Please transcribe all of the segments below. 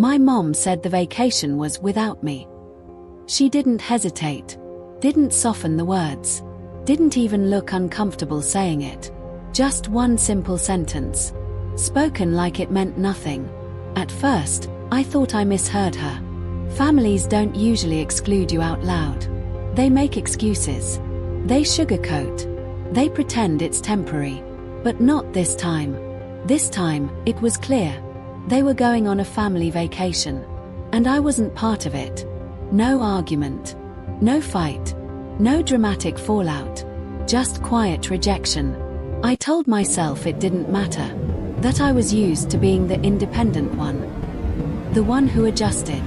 My mom said the vacation was without me. She didn't hesitate, didn't soften the words, didn't even look uncomfortable saying it. Just one simple sentence, spoken like it meant nothing. At first, I thought I misheard her. Families don't usually exclude you out loud. They make excuses. They sugarcoat. They pretend it's temporary. But not this time. This time, it was clear. They were going on a family vacation. And I wasn't part of it. No argument. No fight. No dramatic fallout. Just quiet rejection. I told myself it didn't matter. That I was used to being the independent one. The one who adjusted.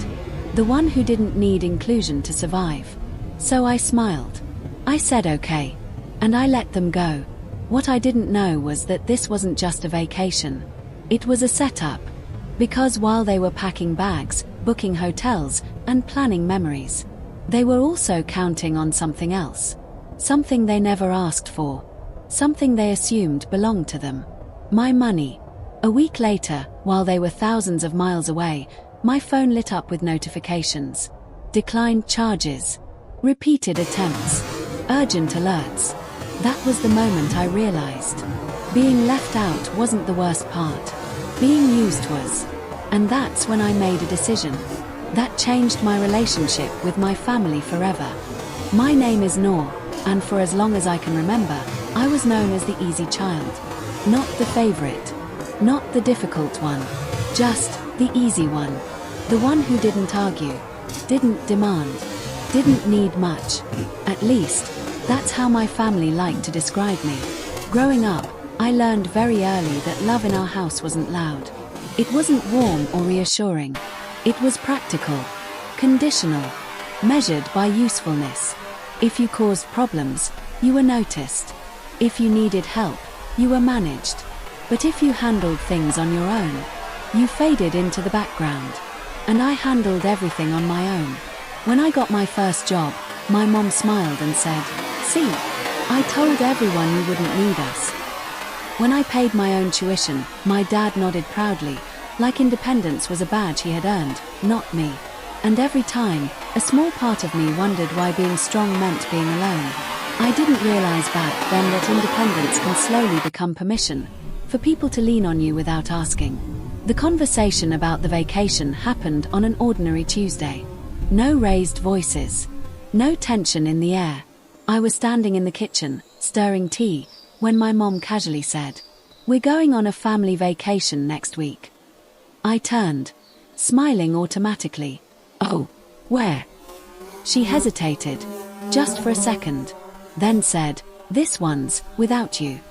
The one who didn't need inclusion to survive. So I smiled. I said okay. And I let them go. What I didn't know was that this wasn't just a vacation. It was a setup. Because while they were packing bags, booking hotels, and planning memories, they were also counting on something else. Something they never asked for. Something they assumed belonged to them. My money. A week later, while they were thousands of miles away, my phone lit up with notifications. Declined charges. Repeated attempts. Urgent alerts. That was the moment I realized. Being left out wasn't the worst part. Being used was. And that's when I made a decision. That changed my relationship with my family forever. My name is Noor, and for as long as I can remember, I was known as the easy child. Not the favorite. Not the difficult one. Just the easy one. The one who didn't argue. Didn't demand. Didn't need much. At least, that's how my family liked to describe me. Growing up, I learned very early that love in our house wasn't loud. It wasn't warm or reassuring. It was practical, conditional, measured by usefulness. If you caused problems, you were noticed. If you needed help, you were managed. But if you handled things on your own, you faded into the background. And I handled everything on my own. When I got my first job, my mom smiled and said, "See, I told everyone you wouldn't need us." When I paid my own tuition, my dad nodded proudly, like independence was a badge he had earned, not me. And every time, a small part of me wondered why being strong meant being alone. I didn't realize back then that independence can slowly become permission, for people to lean on you without asking. The conversation about the vacation happened on an ordinary Tuesday. No raised voices. No tension in the air. I was standing in the kitchen, stirring tea, when my mom casually said, "We're going on a family vacation next week." I turned, smiling automatically. "Oh, where?" She hesitated, just for a second, then said, "This one's without you."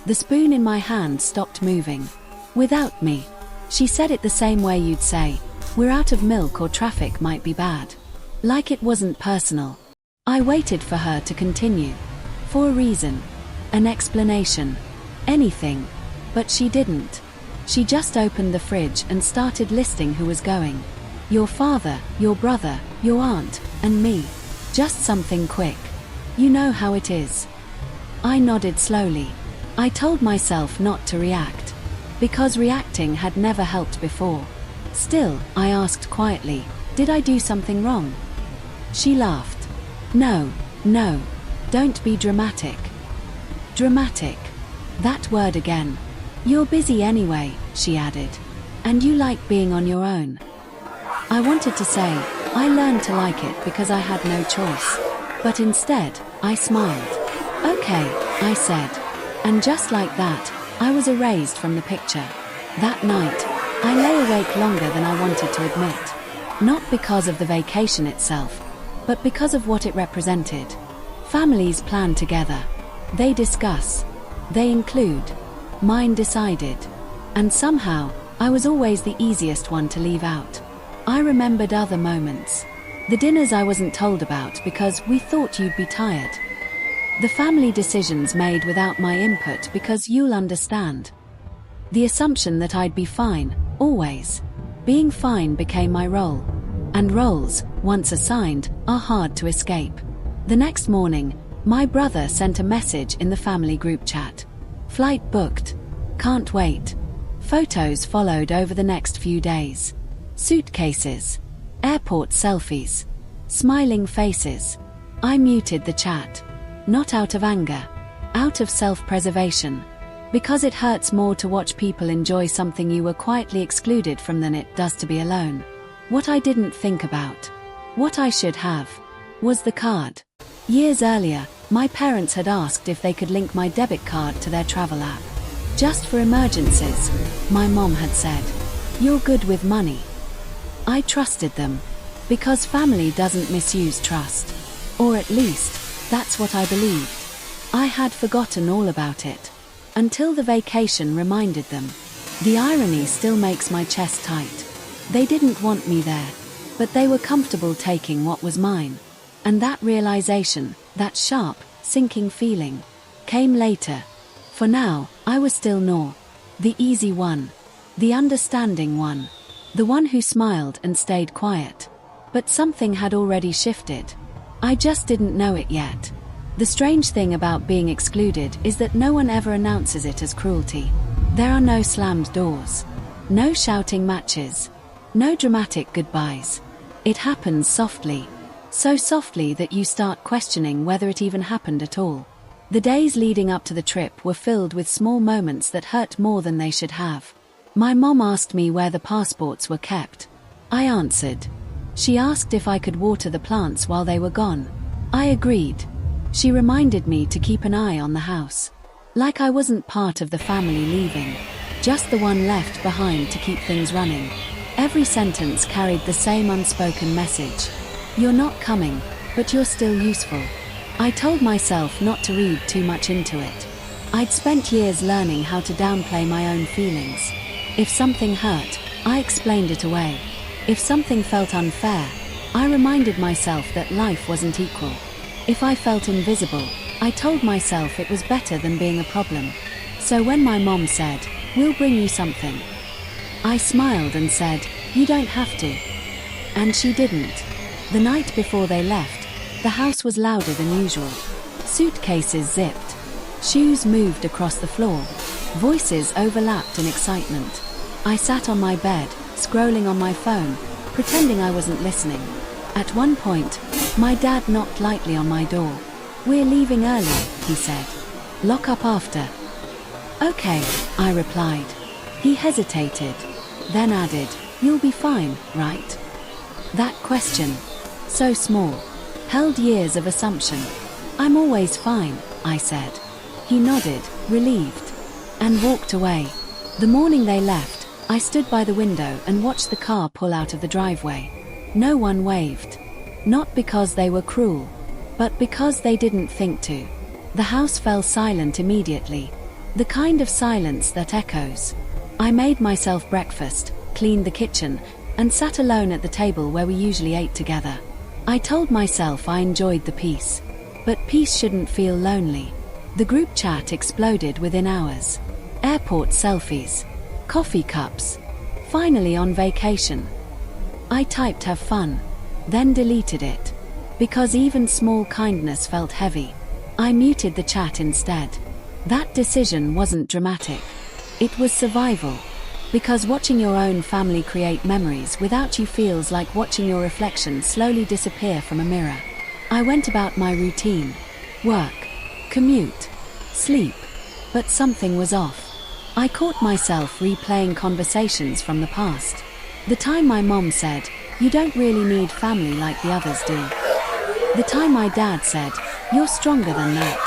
The spoon in my hand stopped moving. "Without me." She said it the same way you'd say, "We're out of milk or traffic might be bad." Like it wasn't personal. I waited for her to continue. For a reason. An explanation. Anything. But she didn't. She just opened the fridge and started listing who was going. Your father, your brother, your aunt, and me. Just something quick. You know how it is. I nodded slowly. I told myself not to react. Because reacting had never helped before. Still, I asked quietly, "Did I do something wrong?" She laughed. No, don't be dramatic." Dramatic. That word again. "You're busy anyway," she added. "And you like being on your own." I wanted to say, I learned to like it because I had no choice. But instead, I smiled. "Okay," I said. And just like that, I was erased from the picture. That night, I lay awake longer than I wanted to admit. Not because of the vacation itself, but because of what it represented. Families plan together. They discuss. They include. Mine decided. And somehow, I was always the easiest one to leave out. I remembered other moments. The dinners I wasn't told about because we thought you'd be tired. The family decisions made without my input because you'll understand. The assumption that I'd be fine, always. Being fine became my role. And roles, once assigned, are hard to escape. The next morning, my brother sent a message in the family group chat. "Flight booked. Can't wait." Photos followed over the next few days. Suitcases. Airport selfies. Smiling faces. I muted the chat. Not out of anger. Out of self-preservation. Because it hurts more to watch people enjoy something you were quietly excluded from than it does to be alone. What I didn't think about, what I should have, was the card. Years earlier, my parents had asked if they could link my debit card to their travel app. Just for emergencies, my mom had said. You're good with money. I trusted them. Because family doesn't misuse trust. Or at least, that's what I believed. I had forgotten all about it. Until the vacation reminded them. The irony still makes my chest tight. They didn't want me there. But they were comfortable taking what was mine. And that realization, that sharp, sinking feeling, came later. For now, I was still Noor. The easy one. The understanding one. The one who smiled and stayed quiet. But something had already shifted. I just didn't know it yet. The strange thing about being excluded is that no one ever announces it as cruelty. There are no slammed doors. No shouting matches. No dramatic goodbyes. It happens softly. So softly that you start questioning whether it even happened at all. The days leading up to the trip were filled with small moments that hurt more than they should have. My mom asked me where the passports were kept. I answered. She asked if I could water the plants while they were gone. I agreed. She reminded me to keep an eye on the house. Like I wasn't part of the family leaving, just the one left behind to keep things running. Every sentence carried the same unspoken message. You're not coming, but you're still useful. I told myself not to read too much into it. I'd spent years learning how to downplay my own feelings. If something hurt, I explained it away. If something felt unfair, I reminded myself that life wasn't equal. If I felt invisible, I told myself it was better than being a problem. So when my mom said, "We'll bring you something," I smiled and said, "You don't have to." And she didn't. The night before they left, the house was louder than usual. Suitcases zipped. Shoes moved across the floor. Voices overlapped in excitement. I sat on my bed, scrolling on my phone, pretending I wasn't listening. At one point, my dad knocked lightly on my door. "We're leaving early," he said. "Lock up after." "Okay," I replied. He hesitated, then added, "You'll be fine, right?" That question, so small, held years of assumption. "I'm always fine," I said. He nodded, relieved, and walked away. The morning they left, I stood by the window and watched the car pull out of the driveway. No one waved. Not because they were cruel, but because they didn't think to. The house fell silent immediately. The kind of silence that echoes. I made myself breakfast, cleaned the kitchen, and sat alone at the table where we usually ate together. I told myself I enjoyed the peace. But peace shouldn't feel lonely. The group chat exploded within hours. Airport selfies. Coffee cups. Finally on vacation. I typed "have fun," then deleted it. Because even small kindness felt heavy. I muted the chat instead. That decision wasn't dramatic. It was survival. Because watching your own family create memories without you feels like watching your reflection slowly disappear from a mirror. I went about my routine. Work. Commute. Sleep. But something was off. I caught myself replaying conversations from the past. The time my mom said, "You don't really need family like the others do." The time my dad said, "You're stronger than that."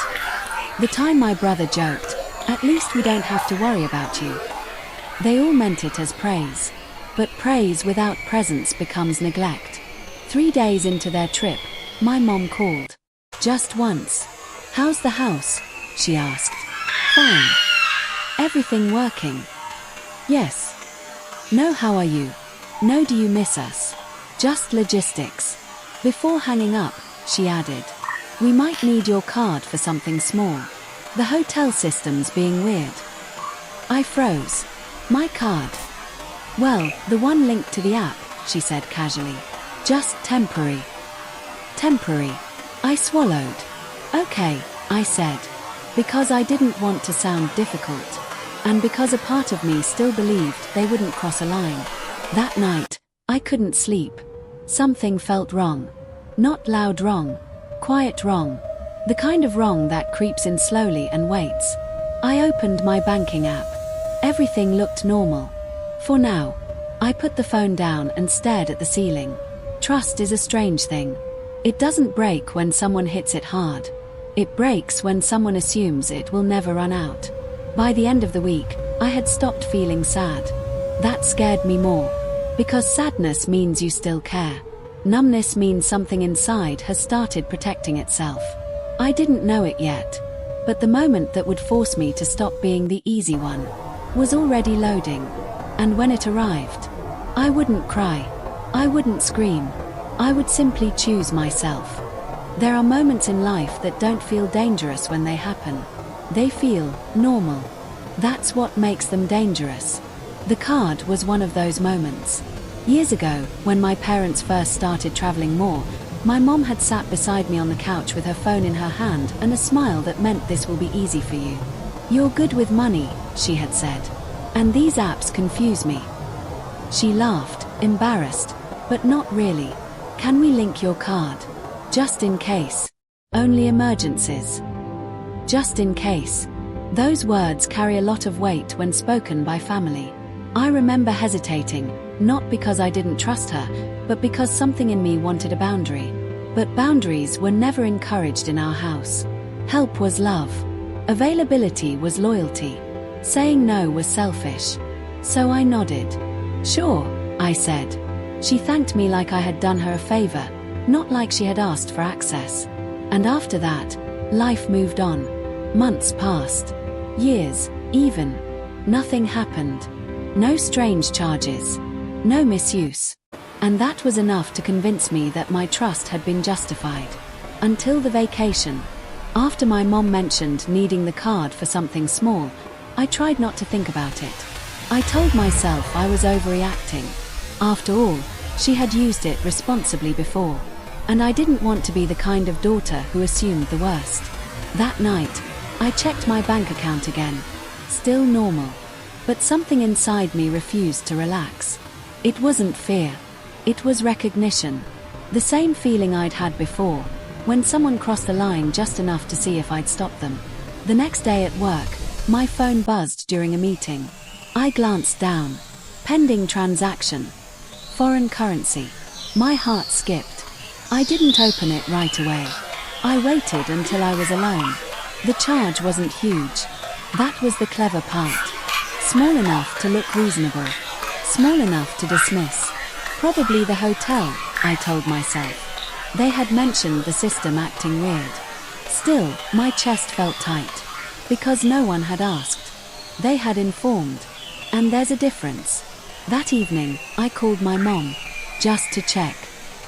The time my brother joked, "At least we don't have to worry about you." They all meant it as praise. But praise without presence becomes neglect. 3 days into their trip, my mom called. Just once. "How's the house?" she asked. "Fine." "Everything working?" "Yes." "No, how are you?" "No, do you miss us?" "Just logistics." Before hanging up, she added, "We might need your card for something small. The hotel system's being weird." I froze. "My card?" "Well, the one linked to the app," she said casually. "Just temporary." "Temporary." I swallowed. "Okay," I said. Because I didn't want to sound difficult. And because a part of me still believed they wouldn't cross a line. That night, I couldn't sleep. Something felt wrong. Not loud wrong. Quiet wrong. The kind of wrong that creeps in slowly and waits. I opened my banking app. Everything looked normal. For now. I put the phone down and stared at the ceiling. Trust is a strange thing. It doesn't break when someone hits it hard. It breaks when someone assumes it will never run out. By the end of the week, I had stopped feeling sad. That scared me more. Because sadness means you still care. Numbness means something inside has started protecting itself. I didn't know it yet. But the moment that would force me to stop being the easy one was already loading. And when it arrived, I wouldn't cry. I wouldn't scream. I would simply choose myself. There are moments in life that don't feel dangerous when they happen. They feel normal. That's what makes them dangerous. The card was one of those moments. Years ago, when my parents first started traveling more, my mom had sat beside me on the couch with her phone in her hand and a smile that meant this will be easy for you. You're good with money, she had said. And these apps confuse me. She laughed, embarrassed, but not really. Can we link your card? Just in case. Only emergencies. Just in case. Those words carry a lot of weight when spoken by family. I remember hesitating, not because I didn't trust her, but because something in me wanted a boundary. But boundaries were never encouraged in our house. Help was love. Availability was loyalty. Saying no was selfish. So I nodded. Sure, I said. She thanked me like I had done her a favor, not like she had asked for access. And after that, life moved on. Months passed. Years, even. Nothing happened. No strange charges. No misuse. And that was enough to convince me that my trust had been justified. Until the vacation. After my mom mentioned needing the card for something small, I tried not to think about it. I told myself I was overreacting. After all, she had used it responsibly before. And I didn't want to be the kind of daughter who assumed the worst. That night, I checked my bank account again. Still normal. But something inside me refused to relax. It wasn't fear. It was recognition. The same feeling I'd had before, when someone crossed the line just enough to see if I'd stop them. The next day at work, my phone buzzed during a meeting. I glanced down. Pending transaction. Foreign currency. My heart skipped. I didn't open it right away. I waited until I was alone. The charge wasn't huge. That was the clever part. Small enough to look reasonable. Small enough to dismiss. Probably the hotel, I told myself. They had mentioned the system acting weird. Still, my chest felt tight. Because no one had asked. They had informed. And there's a difference. That evening, I called my mom. Just to check.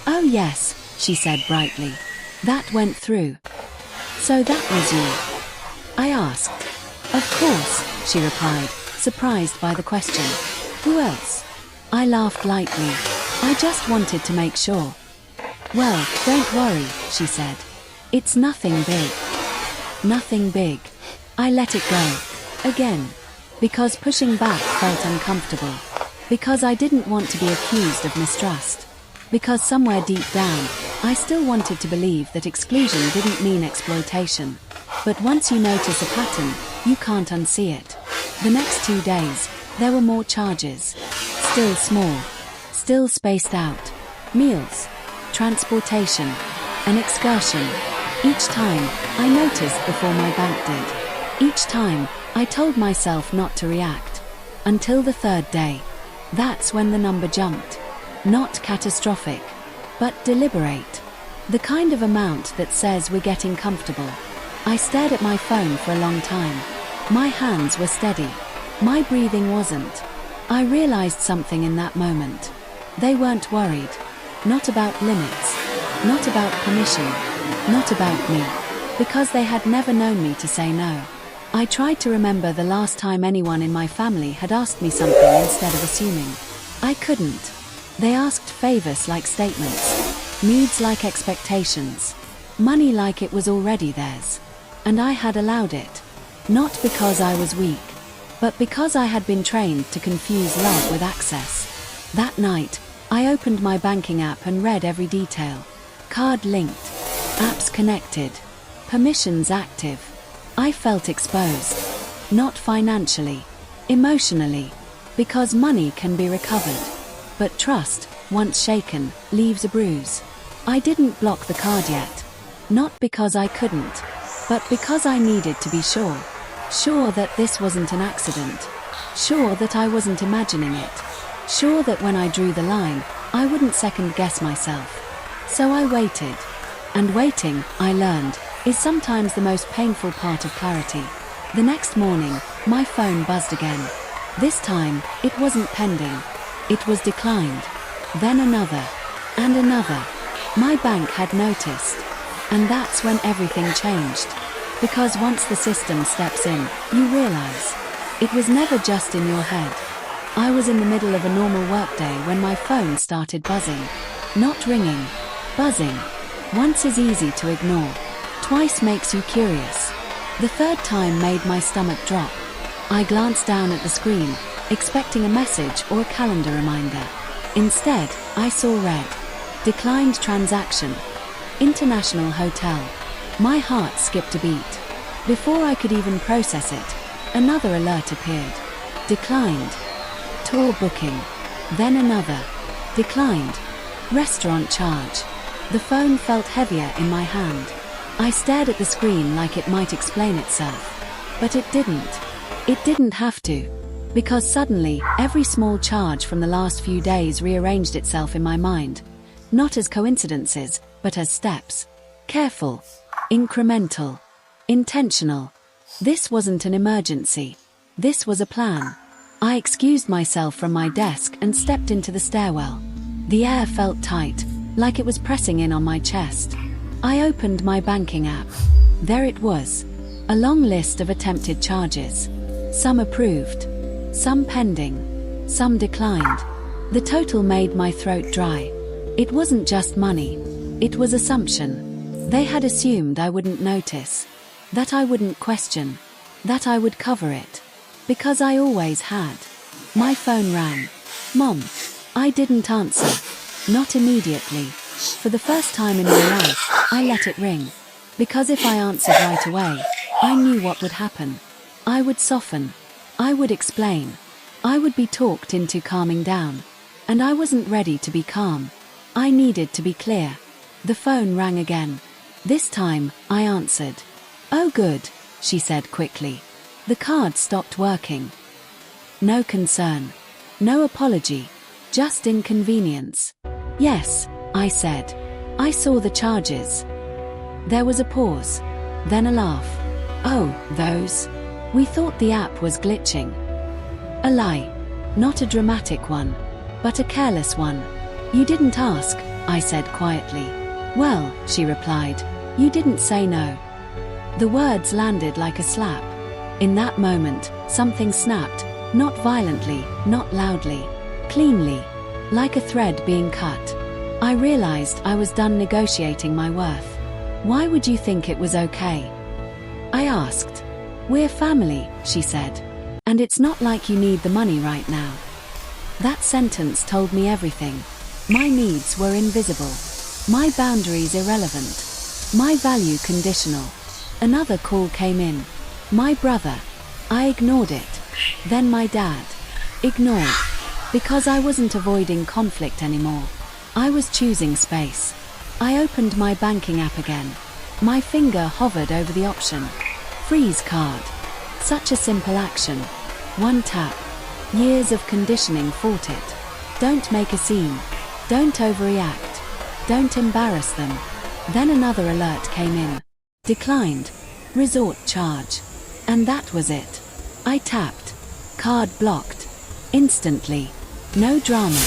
Oh yes, she said brightly. That went through. So that was you? I asked. Of course, she replied, surprised by the question. Who else? I laughed lightly. I just wanted to make sure. Well, don't worry, she said. It's nothing big. Nothing big. I let it go. Again. Because pushing back felt uncomfortable. Because I didn't want to be accused of mistrust. Because somewhere deep down, I still wanted to believe that exclusion didn't mean exploitation. But once you notice a pattern, you can't unsee it. The next 2 days, there were more charges. Still small. Still spaced out. Meals. Transportation. An excursion. Each time, I noticed before my bank did. Each time, I told myself not to react. Until the third day. That's when the number jumped. Not catastrophic. But deliberate. The kind of amount that says we're getting comfortable. I stared at my phone for a long time. My hands were steady. My breathing wasn't. I realized something in that moment. They weren't worried. Not about limits. Not about permission. Not about me. Because they had never known me to say no. I tried to remember the last time anyone in my family had asked me something instead of assuming. I couldn't. They asked favors like statements. Needs like expectations. Money like it was already theirs. And I had allowed it. Not because I was weak. But because I had been trained to confuse love with access. That night, I opened my banking app and read every detail. Card linked. Apps connected. Permissions active. I felt exposed. Not financially. Emotionally. Because money can be recovered. But trust, once shaken, leaves a bruise. I didn't block the card yet. Not because I couldn't, but because I needed to be sure. Sure that this wasn't an accident. Sure that I wasn't imagining it. Sure that when I drew the line, I wouldn't second guess myself. So I waited. And waiting, I learned, is sometimes the most painful part of clarity. The next morning, my phone buzzed again. This time, it wasn't pending. It was declined. Then another. And another. My bank had noticed. And that's when everything changed. Because once the system steps in, you realize. It was never just in your head. I was in the middle of a normal workday when my phone started buzzing. Not ringing. Buzzing. Once is easy to ignore. Twice makes you curious. The third time made my stomach drop. I glanced down at the screen, expecting a message or a calendar reminder. Instead, I saw red. Declined transaction. International hotel. My heart skipped a beat. Before I could even process it, another alert appeared. Declined. Tour booking. Then another. Declined. Restaurant charge. The phone felt heavier in my hand. I stared at the screen like it might explain itself. But it didn't. It didn't have to. Because suddenly, every small charge from the last few days rearranged itself in my mind. Not as coincidences, but as steps. Careful. Incremental. Intentional. This wasn't an emergency. This was a plan. I excused myself from my desk and stepped into the stairwell. The air felt tight, like it was pressing in on my chest. I opened my banking app. There it was. A long list of attempted charges. Some approved. Some pending. Some declined. The total made my throat dry. It wasn't just money. It was assumption. They had assumed I wouldn't notice. That I wouldn't question. That I would cover it. Because I always had. My phone rang. Mom. I didn't answer. Not immediately. For the first time in my life, I let it ring. Because if I answered right away, I knew what would happen. I would soften. I would explain. I would be talked into calming down. And I wasn't ready to be calm. I needed to be clear. The phone rang again. This time, I answered. Oh good, she said quickly. The card stopped working. No concern. No apology. Just inconvenience. Yes, I said. I saw the charges. There was a pause. Then a laugh. Oh, those? We thought the app was glitching. A lie. Not a dramatic one, but a careless one. You didn't ask, I said quietly. Well, she replied, you didn't say no. The words landed like a slap. In that moment, something snapped, not violently, not loudly, cleanly, like a thread being cut. I realized I was done negotiating my worth. Why would you think it was okay? I asked. We're family, she said. And it's not like you need the money right now. That sentence told me everything. My needs were invisible. My boundaries irrelevant. My value conditional. Another call came in. My brother. I ignored it. Then my dad. Ignored. Because I wasn't avoiding conflict anymore. I was choosing space. I opened my banking app again. My finger hovered over the option. Freeze card. Such a simple action. One tap. Years of conditioning fought it. Don't make a scene. Don't overreact. Don't embarrass them. Then another alert came in. Declined. Resort charge. And that was it. I tapped. Card blocked. Instantly. No drama.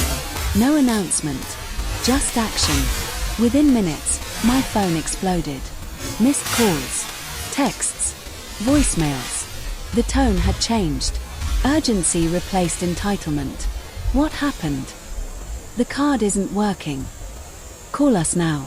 No announcement. Just action. Within minutes, my phone exploded. Missed calls. Texts. Voicemails. The tone had changed. Urgency replaced entitlement. What happened? The card isn't working. Call us now.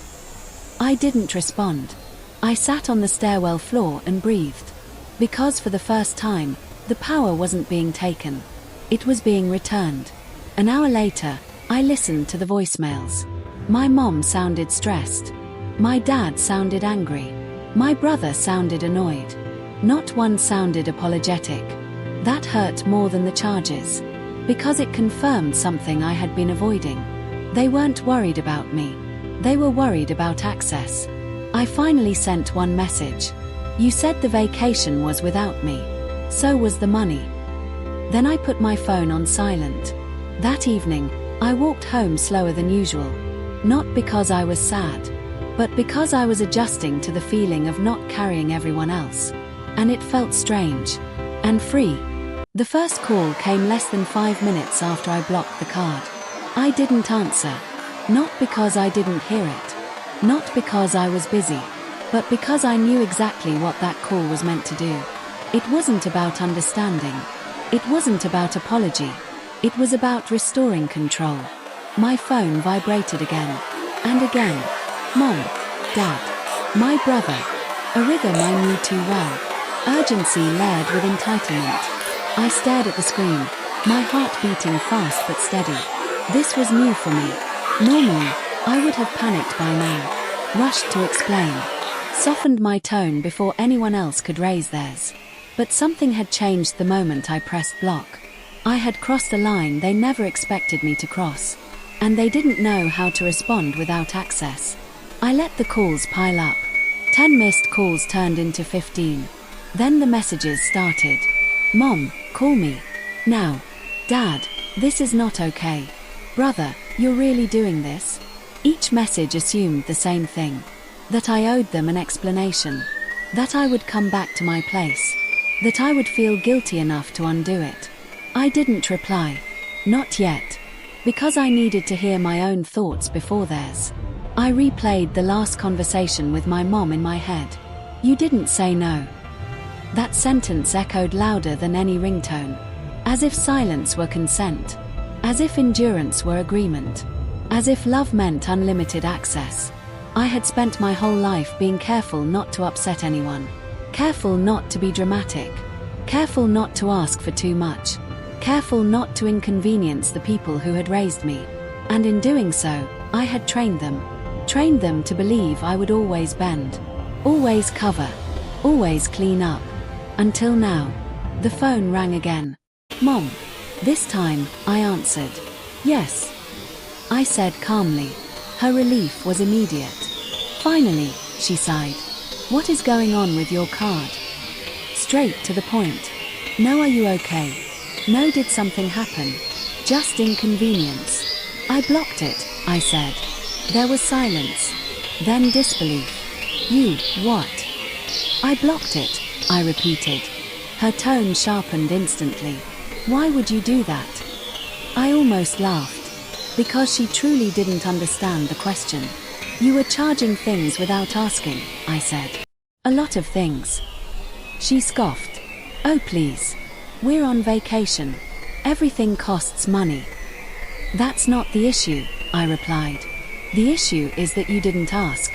I didn't respond. I sat on the stairwell floor and breathed. Because for the first time, the power wasn't being taken. It was being returned. An hour later, I listened to the voicemails. My mom sounded stressed. My dad sounded angry. My brother sounded annoyed. Not one sounded apologetic. That hurt more than the charges, because it confirmed something I had been avoiding. They weren't worried about me. They were worried about access. I finally sent one message. You said the vacation was without me. So was the money. Then I put my phone on silent. That evening, I walked home slower than usual. Not because I was sad, but because I was adjusting to the feeling of not carrying everyone else. And it felt strange. And free. The first call came less than 5 minutes after I blocked the card. I didn't answer. Not because I didn't hear it. Not because I was busy. But because I knew exactly what that call was meant to do. It wasn't about understanding. It wasn't about apology. It was about restoring control. My phone vibrated again. And again. Mom. Dad. My brother. A rhythm I knew too well. Urgency layered with entitlement. I stared at the screen, my heart beating fast but steady. This was new for me. Normally, I would have panicked by now, rushed to explain, softened my tone before anyone else could raise theirs. But something had changed the moment I pressed block. I had crossed a line they never expected me to cross. And they didn't know how to respond without access. I let the calls pile up. 10 missed calls turned into 15. Then the messages started. Mom, call me. Now. Dad, this is not okay. Brother, you're really doing this? Each message assumed the same thing. That I owed them an explanation. That I would come back to my place. That I would feel guilty enough to undo it. I didn't reply. Not yet. Because I needed to hear my own thoughts before theirs. I replayed the last conversation with my mom in my head. You didn't say no. That sentence echoed louder than any ringtone. As if silence were consent. As if endurance were agreement. As if love meant unlimited access. I had spent my whole life being careful not to upset anyone. Careful not to be dramatic. Careful not to ask for too much. Careful not to inconvenience the people who had raised me. And in doing so, I had trained them. Trained them to believe I would always bend. Always cover. Always clean up. Until now. The phone rang again. Mom. This time, I answered. Yes. I said calmly. Her relief was immediate. Finally, she sighed. What is going on with your card? Straight to the point. No, are you okay? No, did something happen? Just inconvenience. I blocked it, I said. There was silence. Then disbelief. You, what? I blocked it, I repeated. Her tone sharpened instantly. Why would you do that? I almost laughed. Because she truly didn't understand the question. You were charging things without asking, I said. A lot of things. She scoffed. Oh please. We're on vacation. Everything costs money. That's not the issue, I replied. The issue is that you didn't ask.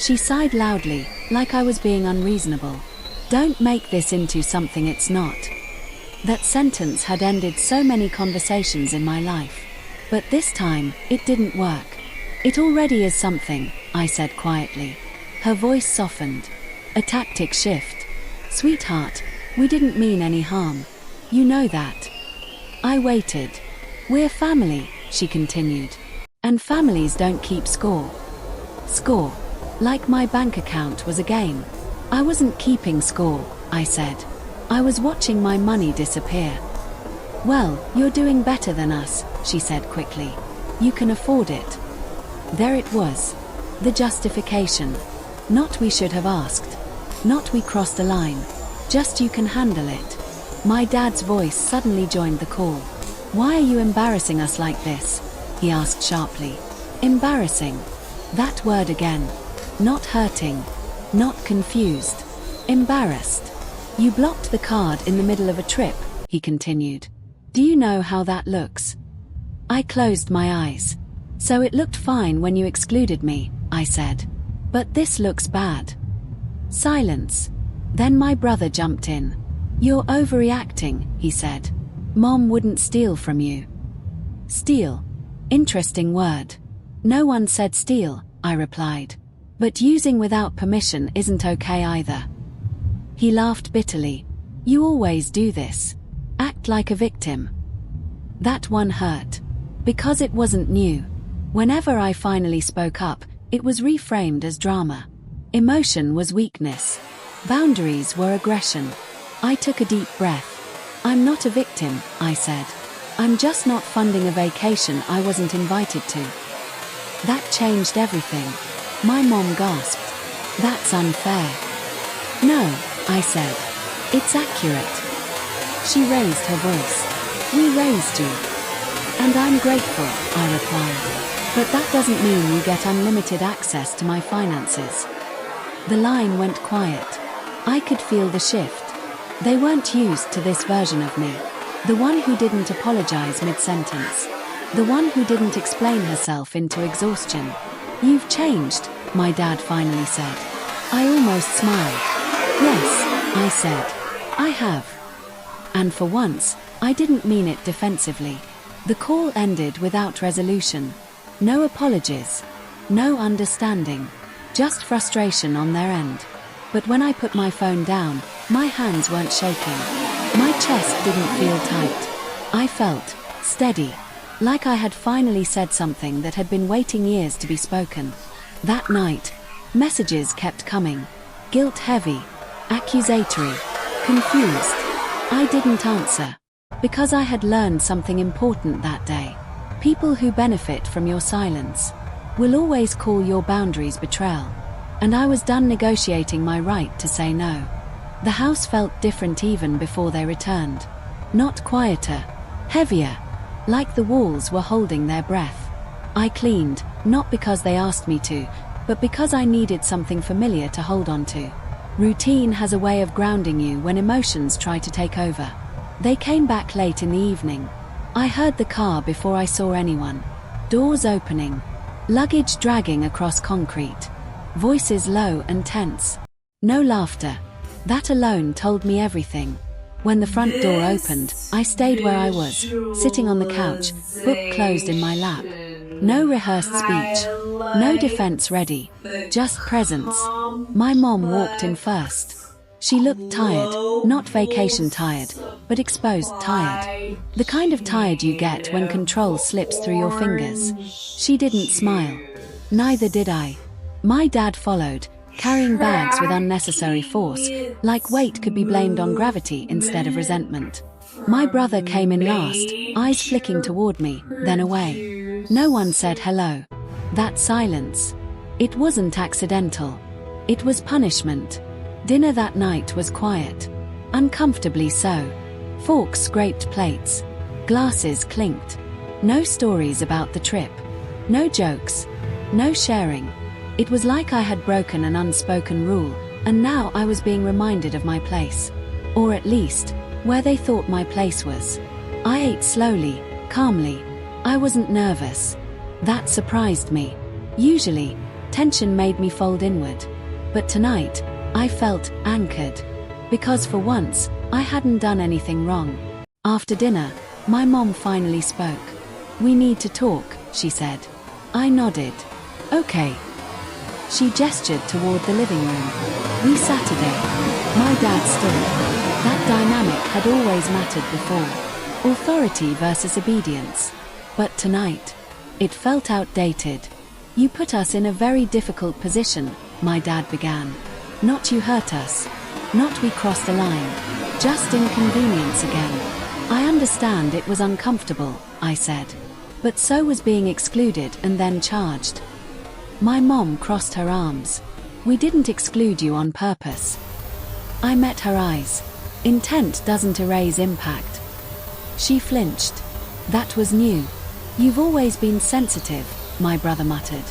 She sighed loudly, like I was being unreasonable. Don't make this into something it's not. That sentence had ended so many conversations in my life. But this time, it didn't work. It already is something, I said quietly. Her voice softened. A tactic shift. Sweetheart, we didn't mean any harm. You know that. I waited. We're family, she continued. And families don't keep score. Score. Like my bank account was a game. I wasn't keeping score, I said. I was watching my money disappear. Well, you're doing better than us, she said quickly. You can afford it. There it was. The justification. Not we should have asked. Not we crossed a line. Just you can handle it. My dad's voice suddenly joined the call. Why are you embarrassing us like this? He asked sharply. Embarrassing. That word again. Not hurting. Not confused. Embarrassed. You blocked the card in the middle of a trip, he continued. Do you know how that looks? I closed my eyes. So it looked fine when you excluded me, I said. But this looks bad. Silence. Then my brother jumped in. You're overreacting, he said. Mom wouldn't steal from you. Steal? Interesting word. No one said steal, I replied. But using without permission isn't okay either. He laughed bitterly. You always do this. Act like a victim. That one hurt. Because it wasn't new. Whenever I finally spoke up, it was reframed as drama. Emotion was weakness. Boundaries were aggression. I took a deep breath. I'm not a victim, I said. I'm just not funding a vacation I wasn't invited to. That changed everything. My mom gasped. That's unfair. No, I said. It's accurate. She raised her voice. We raised you. And I'm grateful, I replied. But that doesn't mean you get unlimited access to my finances. The line went quiet. I could feel the shift. They weren't used to this version of me. The one who didn't apologize mid-sentence. The one who didn't explain herself into exhaustion. You've changed, my dad finally said. I almost smiled. Yes, I said. I have. And for once, I didn't mean it defensively. The call ended without resolution. No apologies. No understanding. Just frustration on their end. But when I put my phone down, my hands weren't shaking. My chest didn't feel tight. I felt steady, like I had finally said something that had been waiting years to be spoken. That night, messages kept coming. Guilt-heavy, accusatory, confused. I didn't answer. Because I had learned something important that day. People who benefit from your silence will always call your boundaries betrayal. And I was done negotiating my right to say no. The house felt different even before they returned. Not quieter, heavier, like the walls were holding their breath. I cleaned, not because they asked me to, but because I needed something familiar to hold on to. Routine has a way of grounding you when emotions try to take over. They came back late in the evening. I heard the car before I saw anyone. Doors opening, luggage dragging across concrete. Voices low and tense. No laughter. That alone told me everything. When the front door opened, I stayed where I was, sitting on the couch, book closed in my lap. No rehearsed speech. No defense ready. Just presence. My mom walked in first. She looked tired, not vacation tired, but exposed tired. The kind of tired you get when control slips through your fingers. She didn't smile. Neither did I. My dad followed, carrying bags with unnecessary force, like weight could be blamed on gravity instead of resentment. My brother came in last, eyes flicking toward me, then away. No one said hello. That silence. It wasn't accidental. It was punishment. Dinner that night was quiet. Uncomfortably so. Forks scraped plates. Glasses clinked. No stories about the trip. No jokes. No sharing. It was like I had broken an unspoken rule, and now I was being reminded of my place. Or at least, where they thought my place was. I ate slowly, calmly. I wasn't nervous. That surprised me. Usually, tension made me fold inward. But tonight, I felt anchored. Because for once, I hadn't done anything wrong. After dinner, my mom finally spoke. We need to talk, she said. I nodded. Okay. She gestured toward the living room. We Saturday. My dad stood. That dynamic had always mattered before. Authority versus obedience. But tonight, it felt outdated. You put us in a very difficult position, my dad began. Not you hurt us. Not we crossed the line. Just inconvenience again. I understand it was uncomfortable, I said. But so was being excluded and then charged. My mom crossed her arms. We didn't exclude you on purpose. I met her eyes. Intent doesn't erase impact. She flinched. That was new. You've always been sensitive, my brother muttered.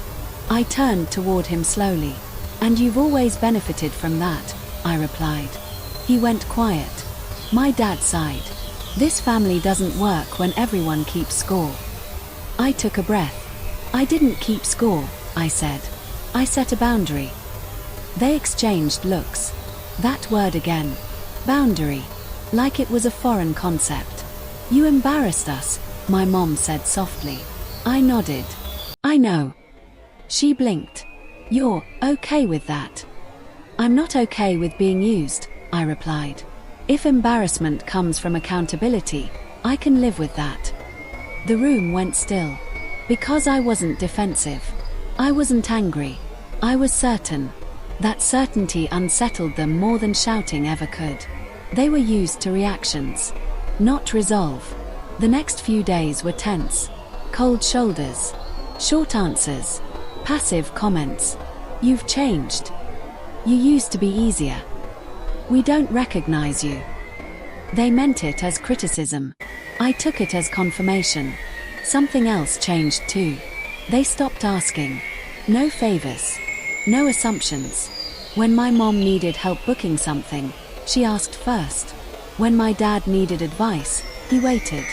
I turned toward him slowly. And you've always benefited from that, I replied. He went quiet. My dad sighed. This family doesn't work when everyone keeps score. I took a breath. I didn't keep score, I said. I set a boundary. They exchanged looks. That word again. Boundary. Like it was a foreign concept. You embarrassed us, my mom said softly. I nodded. I know. She blinked. You're okay with that? I'm not okay with being used, I replied. If embarrassment comes from accountability, I can live with that. The room went still. Because I wasn't defensive. I wasn't angry. I was certain. That certainty unsettled them more than shouting ever could. They were used to reactions, not resolve. The next few days were tense. Cold shoulders. Short answers. Passive comments. You've changed. You used to be easier. We don't recognize you. They meant it as criticism. I took it as confirmation. Something else changed too. They stopped asking. No favors. No assumptions. When my mom needed help booking something, she asked first. When my dad needed advice, he waited.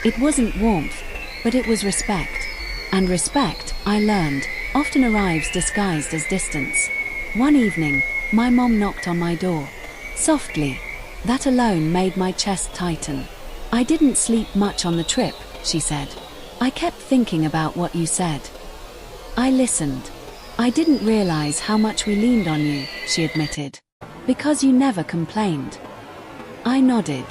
It wasn't warmth, but it was respect. And respect, I learned, often arrives disguised as distance. One evening, my mom knocked on my door. Softly. That alone made my chest tighten. I didn't sleep much on the trip, she said. I kept thinking about what you said. I listened. I didn't realize how much we leaned on you, she admitted. Because you never complained. I nodded.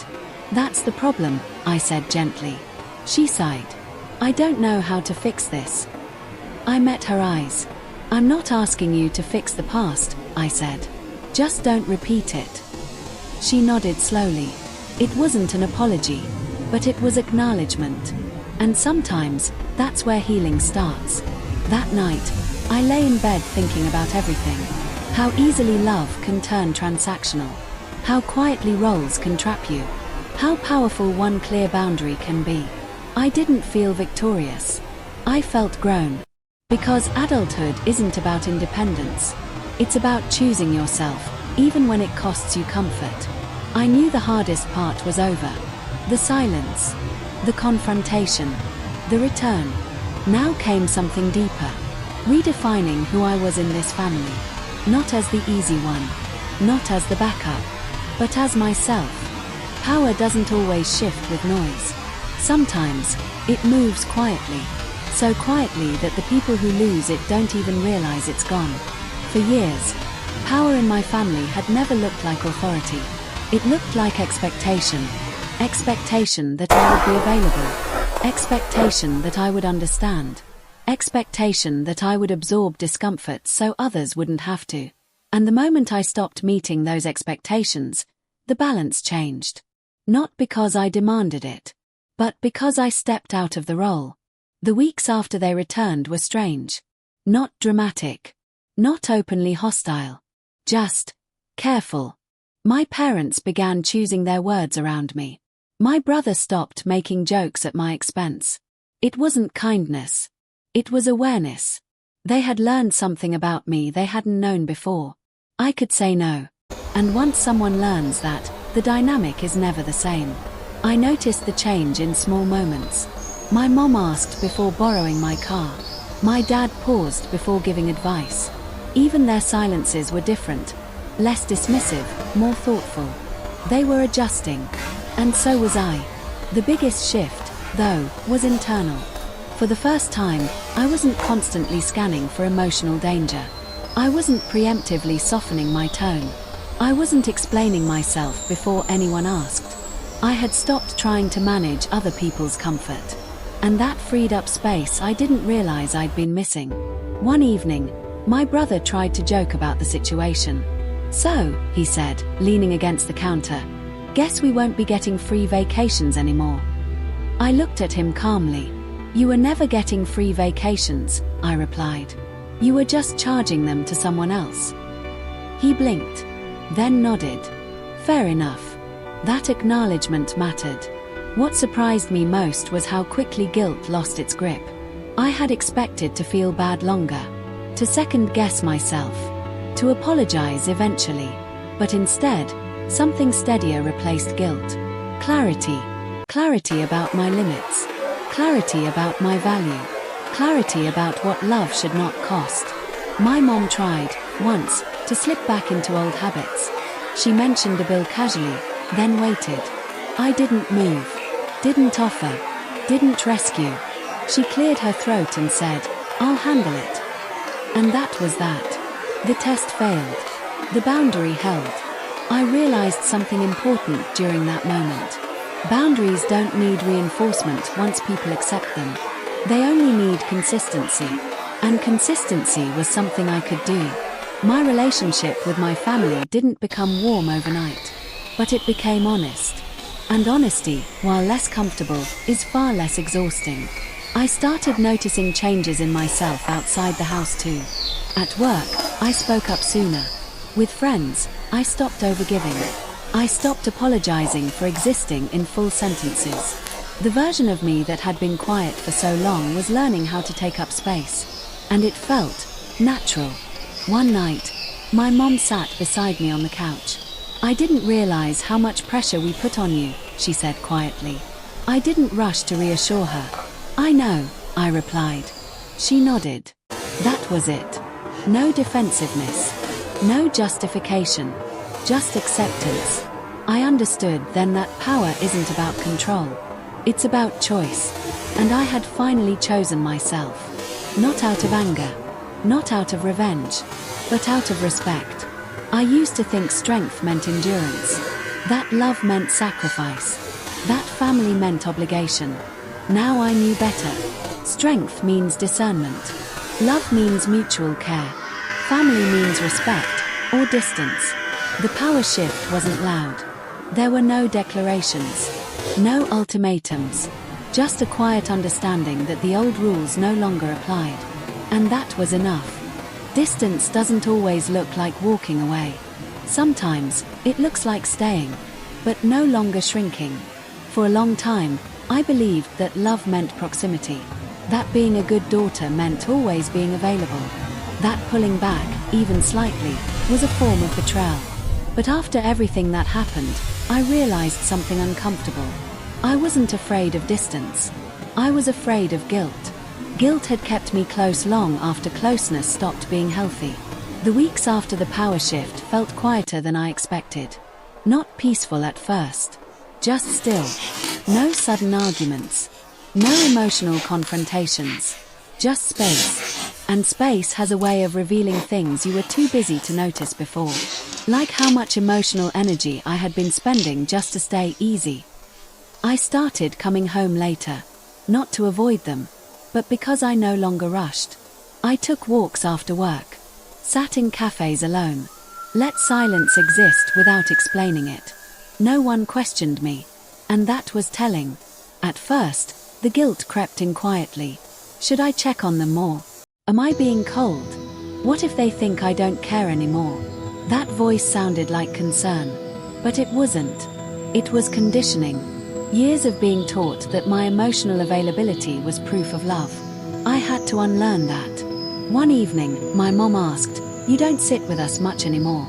That's the problem, I said gently. She sighed. I don't know how to fix this. I met her eyes. I'm not asking you to fix the past, I said. Just don't repeat it. She nodded slowly. It wasn't an apology, but it was acknowledgement. And sometimes, that's where healing starts. That night, I lay in bed thinking about everything. How easily love can turn transactional. How quietly roles can trap you. How powerful one clear boundary can be. I didn't feel victorious. I felt grown. Because adulthood isn't about independence. It's about choosing yourself, even when it costs you comfort. I knew the hardest part was over. The silence. The confrontation. The return. Now came something deeper. Redefining who I was in this family. Not as the easy one. Not as the backup. But as myself. Power doesn't always shift with noise. Sometimes, it moves quietly. So quietly that the people who lose it don't even realize it's gone. For years, power in my family had never looked like authority. It looked like expectation. Expectation that I would be available. Expectation that I would understand. Expectation that I would absorb discomfort so others wouldn't have to. And the moment I stopped meeting those expectations, the balance changed. Not because I demanded it, but because I stepped out of the role. The weeks after they returned were strange. Not dramatic. Not openly hostile. Just careful. My parents began choosing their words around me. My brother stopped making jokes at my expense. It wasn't kindness. It was awareness. They had learned something about me they hadn't known before. I could say no. And once someone learns that, the dynamic is never the same. I noticed the change in small moments. My mom asked before borrowing my car. My dad paused before giving advice. Even their silences were different. Less dismissive, more thoughtful. They were adjusting. And so was I. The biggest shift, though, was internal. For the first time, I wasn't constantly scanning for emotional danger. I wasn't preemptively softening my tone. I wasn't explaining myself before anyone asked. I had stopped trying to manage other people's comfort. And that freed up space I didn't realize I'd been missing. One evening, my brother tried to joke about the situation. So, he said, leaning against the counter, guess we won't be getting free vacations anymore. I looked at him calmly. You were never getting free vacations, I replied. You were just charging them to someone else. He blinked, then nodded. Fair enough. That acknowledgement mattered. What surprised me most was how quickly guilt lost its grip. I had expected to feel bad longer, to second-guess myself, to apologize eventually. But instead, something steadier replaced guilt. Clarity. Clarity about my limits. Clarity about my value. Clarity about what love should not cost. My mom tried, once, to slip back into old habits. She mentioned a bill casually, then waited. I didn't move. Didn't offer. Didn't rescue. She cleared her throat and said, "I'll handle it." And that was that. The test failed. The boundary held. I realized something important during that moment. Boundaries don't need reinforcement once people accept them. They only need consistency. And consistency was something I could do. My relationship with my family didn't become warm overnight, but it became honest. And honesty, while less comfortable, is far less exhausting. I started noticing changes in myself outside the house too. At work, I spoke up sooner. With friends, I stopped overgiving. I stopped apologizing for existing in full sentences. The version of me that had been quiet for so long was learning how to take up space. And it felt natural. One night, my mom sat beside me on the couch. "I didn't realize how much pressure we put on you," she said quietly. I didn't rush to reassure her. "I know," I replied. She nodded. That was it. No defensiveness. No justification. Just acceptance. I understood then that power isn't about control. It's about choice. And I had finally chosen myself. Not out of anger. Not out of revenge. But out of respect. I used to think strength meant endurance. That love meant sacrifice. That family meant obligation. Now I knew better. Strength means discernment. Love means mutual care. Family means respect, or distance. The power shift wasn't loud. There were no declarations. No ultimatums. Just a quiet understanding that the old rules no longer applied. And that was enough. Distance doesn't always look like walking away. Sometimes, it looks like staying, but no longer shrinking. For a long time, I believed that love meant proximity. That being a good daughter meant always being available. That pulling back, even slightly, was a form of betrayal. But after everything that happened, I realized something uncomfortable. I wasn't afraid of distance. I was afraid of guilt. Guilt had kept me close long after closeness stopped being healthy. The weeks after the power shift felt quieter than I expected. Not peaceful at first. Just still. No sudden arguments. No emotional confrontations. Just space. And space has a way of revealing things you were too busy to notice before. Like how much emotional energy I had been spending just to stay easy. I started coming home later. Not to avoid them, but because I no longer rushed. I took walks after work. Sat in cafes alone. Let silence exist without explaining it. No one questioned me. And that was telling. At first, the guilt crept in quietly. Should I check on them more? Am I being cold? What if they think I don't care anymore? That voice sounded like concern. But it wasn't. It was conditioning. Years of being taught that my emotional availability was proof of love. I had to unlearn that. One evening, my mom asked, "You don't sit with us much anymore."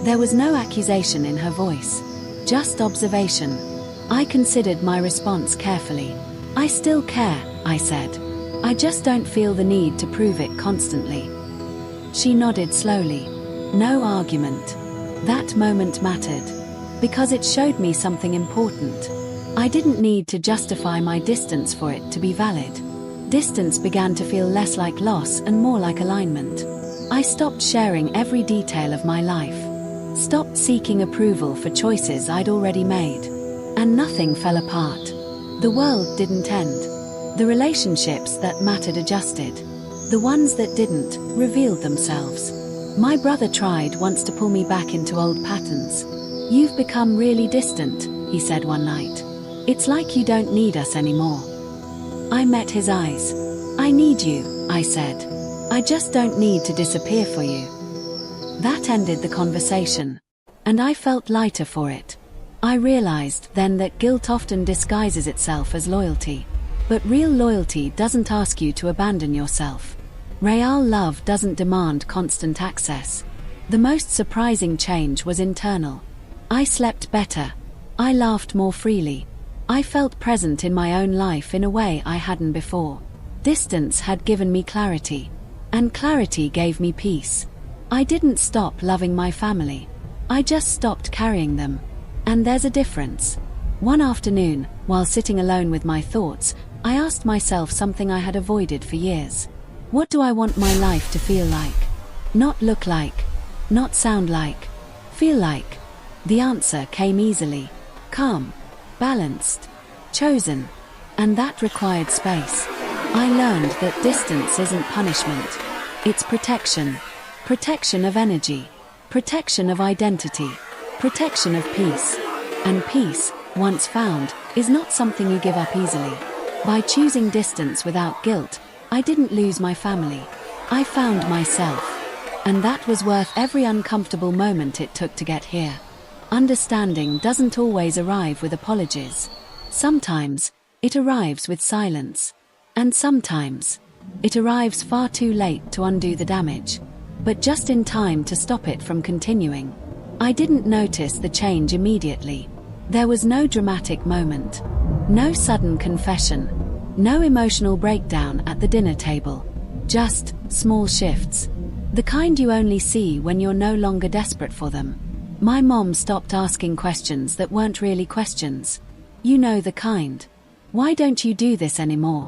There was no accusation in her voice. Just observation. I considered my response carefully. "I still care," I said. "I just don't feel the need to prove it constantly." She nodded slowly. No argument. That moment mattered. Because it showed me something important. I didn't need to justify my distance for it to be valid. Distance began to feel less like loss and more like alignment. I stopped sharing every detail of my life. Stopped seeking approval for choices I'd already made. And nothing fell apart. The world didn't end. The relationships that mattered adjusted. The ones that didn't, revealed themselves. My brother tried once to pull me back into old patterns. "You've become really distant," he said one night. "It's like you don't need us anymore." I met his eyes. "I need you," I said. "I just don't need to disappear for you." That ended the conversation. And I felt lighter for it. I realized then that guilt often disguises itself as loyalty. But real loyalty doesn't ask you to abandon yourself. Real love doesn't demand constant access. The most surprising change was internal. I slept better. I laughed more freely. I felt present in my own life in a way I hadn't before. Distance had given me clarity. And clarity gave me peace. I didn't stop loving my family. I just stopped carrying them. And there's a difference. One afternoon, while sitting alone with my thoughts, I asked myself something I had avoided for years. What do I want my life to feel like? Not look like. Not sound like. Feel like. The answer came easily. Calm. Balanced. Chosen. And that required space. I learned that distance isn't punishment. It's protection. Protection of energy. Protection of identity. Protection of peace. And peace, once found, is not something you give up easily. By choosing distance without guilt, I didn't lose my family. I found myself. And that was worth every uncomfortable moment it took to get here. Understanding doesn't always arrive with apologies. Sometimes, it arrives with silence. And sometimes, it arrives far too late to undo the damage, but just in time to stop it from continuing. I didn't notice the change immediately. There was no dramatic moment. No sudden confession. No emotional breakdown at the dinner table. Just small shifts. The kind you only see when you're no longer desperate for them. My mom stopped asking questions that weren't really questions. You know the kind. Why don't you do this anymore?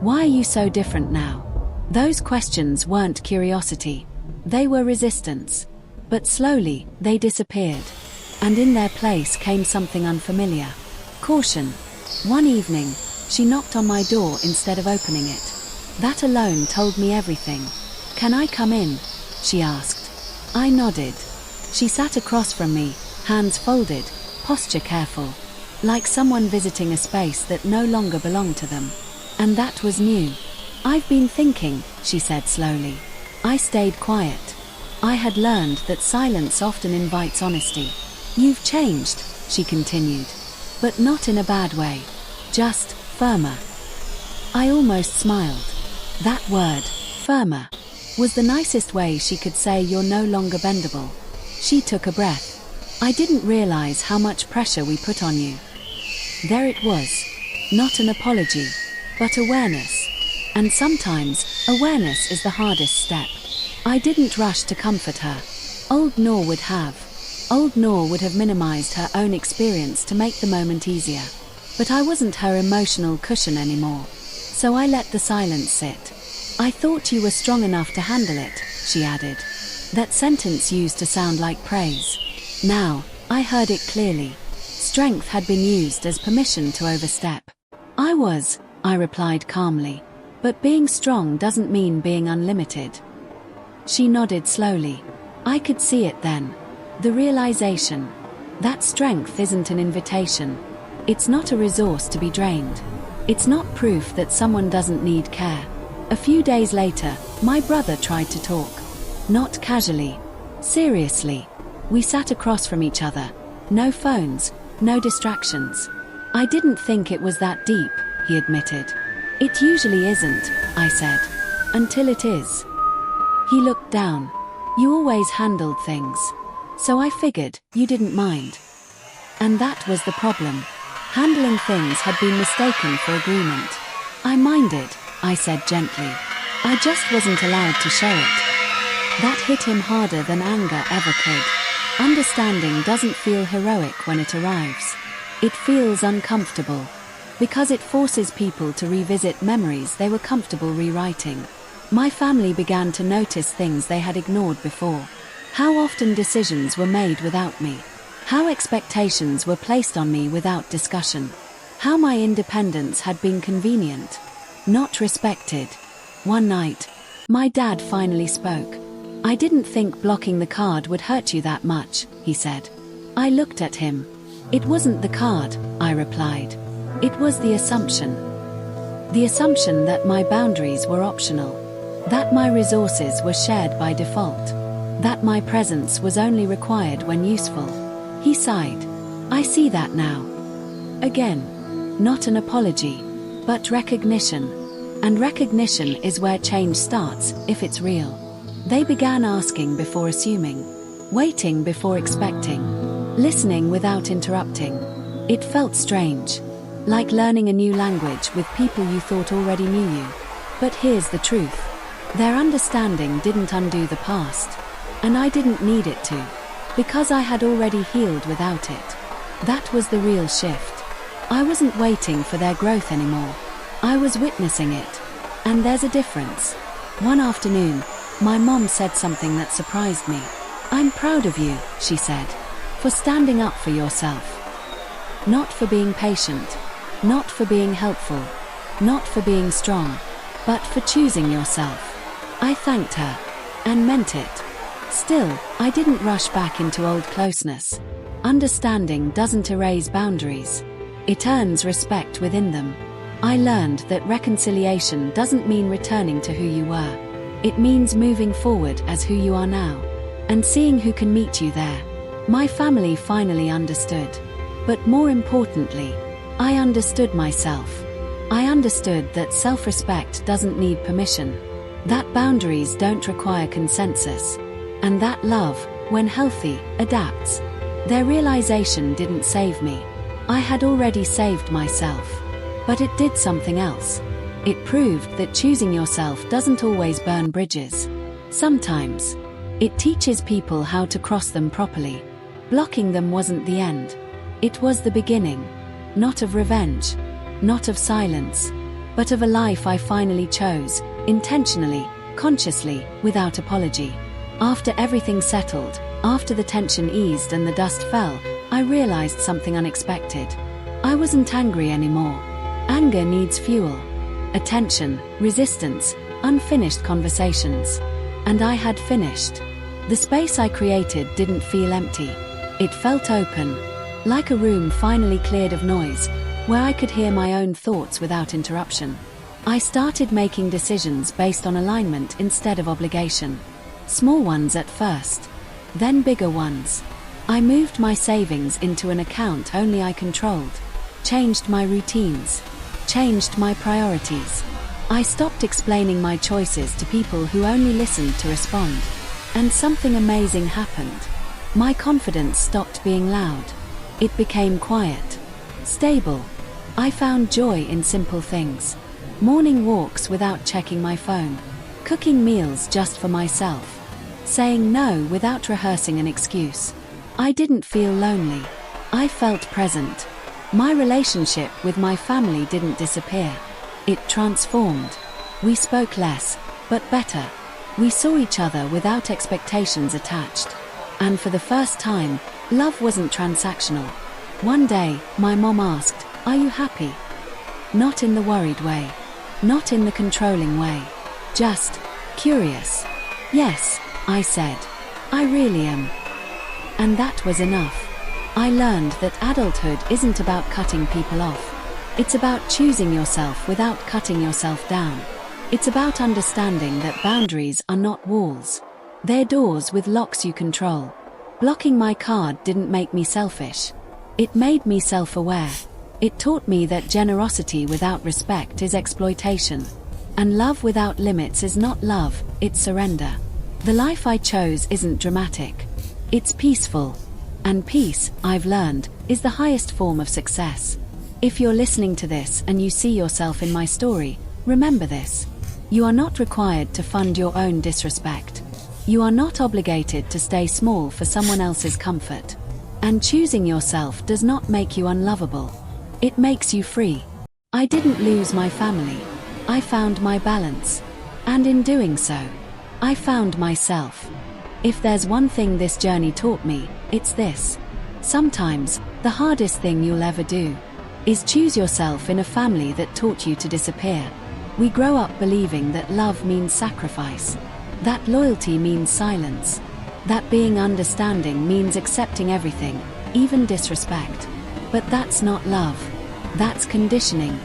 Why are you so different now? Those questions weren't curiosity. They were resistance. But slowly, they disappeared. And in their place came something unfamiliar. Caution. One evening, she knocked on my door instead of opening it. That alone told me everything. "Can I come in?" she asked. I nodded. She sat across from me, hands folded, posture careful. Like someone visiting a space that no longer belonged to them. And that was new. "I've been thinking," she said slowly. I stayed quiet. I had learned that silence often invites honesty. "You've changed," she continued. But not in a bad way. Just firmer. I almost smiled. That word, firmer, was the nicest way she could say you're no longer bendable. She took a breath. "I didn't realize how much pressure we put on you." There it was. Not an apology, but awareness. And sometimes, awareness is the hardest step. I didn't rush to comfort her. Old Noor would have. Old Noor would have minimized her own experience to make the moment easier. But I wasn't her emotional cushion anymore. So I let the silence sit. "I thought you were strong enough to handle it," she added. That sentence used to sound like praise. Now, I heard it clearly. Strength had been used as permission to overstep. I replied calmly. "But being strong doesn't mean being unlimited." She nodded slowly. I could see it then. The realization that strength isn't an invitation. It's not a resource to be drained. It's not proof that someone doesn't need care. A few days later, my brother tried to talk. Not casually. Seriously. We sat across from each other. No phones, no distractions. "I didn't think it was that deep," he admitted. "It usually isn't," I said. "Until it is." He looked down. "You always handled things. So I figured you didn't mind." And that was the problem. Handling things had been mistaken for agreement. "I minded," I said gently. "I just wasn't allowed to show it." That hit him harder than anger ever could. Understanding doesn't feel heroic when it arrives. It feels uncomfortable. Because it forces people to revisit memories they were comfortable rewriting. My family began to notice things they had ignored before. How often decisions were made without me. How expectations were placed on me without discussion. How my independence had been convenient, not respected. One night, my dad finally spoke. "I didn't think blocking the card would hurt you that much," he said. I looked at him. "It wasn't the card," I replied. "It was the assumption. The assumption that my boundaries were optional. That my resources were shared by default. That my presence was only required when useful." He sighed. "I see that now." Again, not an apology, but recognition. And recognition is where change starts, if it's real. They began asking before assuming, waiting before expecting, listening without interrupting. It felt strange, like learning a new language with people you thought already knew you. But here's the truth. Their understanding didn't undo the past. And I didn't need it to. Because I had already healed without it. That was the real shift. I wasn't waiting for their growth anymore. I was witnessing it. And there's a difference. One afternoon, my mom said something that surprised me. "I'm proud of you," she said, "for standing up for yourself. Not for being patient, not for being helpful, not for being strong, but for choosing yourself." I thanked her, and meant it. Still, I didn't rush back into old closeness. Understanding doesn't erase boundaries. It earns respect within them. I learned that reconciliation doesn't mean returning to who you were. It means moving forward as who you are now, and seeing who can meet you there. My family finally understood. But more importantly, I understood myself. I understood that self-respect doesn't need permission, that boundaries don't require consensus, and that love, when healthy, adapts. Their realization didn't save me. I had already saved myself. But it did something else. It proved that choosing yourself doesn't always burn bridges. Sometimes, it teaches people how to cross them properly. Blocking them wasn't the end. It was the beginning. Not of revenge, not of silence, but of a life I finally chose, intentionally, consciously, without apology. After everything settled, after the tension eased and the dust fell, I realized something unexpected. I wasn't angry anymore. Anger needs fuel. Attention, resistance, unfinished conversations. And I had finished. The space I created didn't feel empty. It felt open, like a room finally cleared of noise, where I could hear my own thoughts without interruption. I started making decisions based on alignment instead of obligation. Small ones at first, then bigger ones. I moved my savings into an account only I controlled, changed my routines, changed my priorities. I stopped explaining my choices to people who only listened to respond. And something amazing happened. My confidence stopped being loud. It became quiet, stable. I found joy in simple things. Morning walks without checking my phone. Cooking meals just for myself. Saying no without rehearsing an excuse. I didn't feel lonely. I felt present. My relationship with my family didn't disappear. It transformed. We spoke less, but better. We saw each other without expectations attached. And for the first time, love wasn't transactional. One day, my mom asked, "Are you happy?" Not in the worried way. Not in the controlling way. Just curious. "Yes," I said. "I really am." And that was enough. I learned that adulthood isn't about cutting people off. It's about choosing yourself without cutting yourself down. It's about understanding that boundaries are not walls. They're doors with locks you control. Blocking my card didn't make me selfish. It made me self-aware. It taught me that generosity without respect is exploitation. And love without limits is not love, it's surrender. The life I chose isn't dramatic. It's peaceful. And peace, I've learned, is the highest form of success. If you're listening to this and you see yourself in my story, remember this. You are not required to fund your own disrespect. You are not obligated to stay small for someone else's comfort. And choosing yourself does not make you unlovable. It makes you free. I didn't lose my family. I found my balance. And in doing so, I found myself. If there's one thing this journey taught me, it's this. Sometimes, the hardest thing you'll ever do is choose yourself in a family that taught you to disappear. We grow up believing that love means sacrifice, that loyalty means silence, that being understanding means accepting everything, even disrespect. But that's not love. That's conditioning.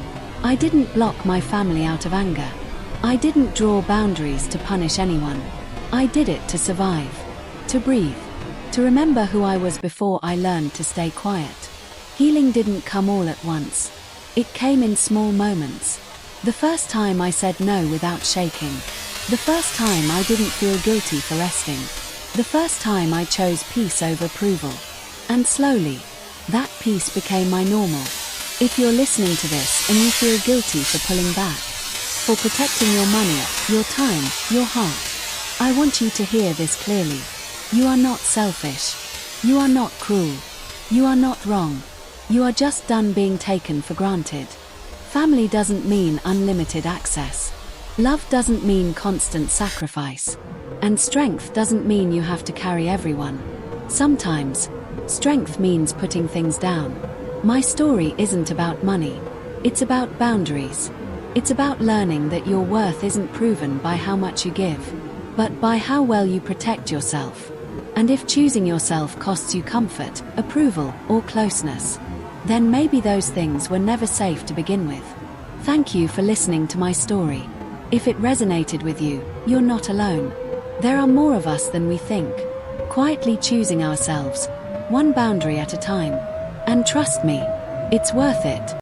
I didn't block my family out of anger. I didn't draw boundaries to punish anyone. I did it to survive, to breathe, to remember who I was before I learned to stay quiet. Healing didn't come all at once. It came in small moments. The first time I said no without shaking. The first time I didn't feel guilty for resting. The first time I chose peace over approval. And slowly, that peace became my normal. If you're listening to this and you feel guilty for pulling back, for protecting your money, your time, your heart, I want you to hear this clearly. You are not selfish. You are not cruel. You are not wrong. You are just done being taken for granted. Family doesn't mean unlimited access. Love doesn't mean constant sacrifice. And strength doesn't mean you have to carry everyone. Sometimes, strength means putting things down. My story isn't about money. It's about boundaries. It's about learning that your worth isn't proven by how much you give, but by how well you protect yourself. And if choosing yourself costs you comfort, approval, or closeness, then maybe those things were never safe to begin with. Thank you for listening to my story. If it resonated with you, you're not alone. There are more of us than we think, quietly choosing ourselves, one boundary at a time. And trust me, it's worth it.